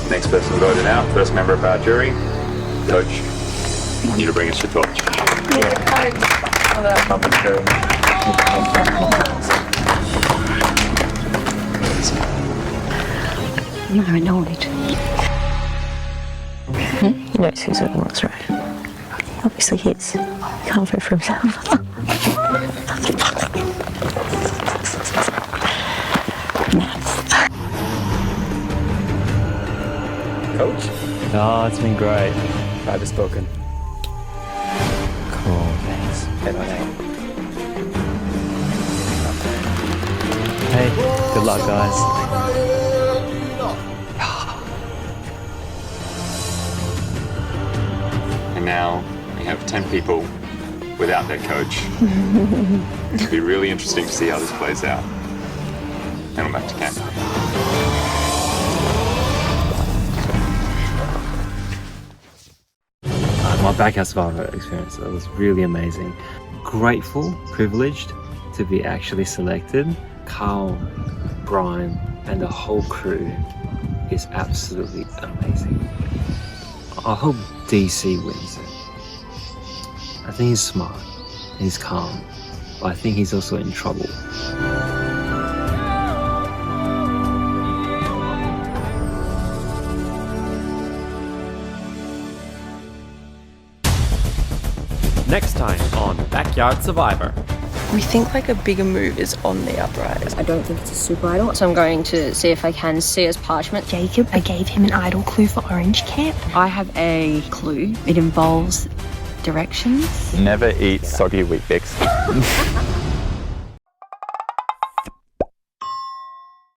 Next person voted out, first member of our jury, Coach. I want you to bring us your torch. I'm annoyed. He knows who's doing what's right. Obviously he is. He can't vote for himself. Coach? Oh, it's been great. Tribe has spoken. Cool, thanks. Hey, good luck, guys. And now we have 10 people without their coach. It'll be really interesting to see how this plays out. And I'm back to camp. My backhouse survivor experience, it was really amazing. Grateful, privileged to be actually selected. Carl, Brian, and the whole crew is absolutely amazing. I hope DC wins it. I think he's smart, he's calm, but I think he's also in trouble. Next time on Backyard Survivor. We think like a bigger move is on the uprise. I don't think it's a super idol. So I'm going to see if I can see as parchment. Jacob, I gave him an idol clue for Orange Camp. I have a clue. It involves directions. Never eat soggy Weet Bix.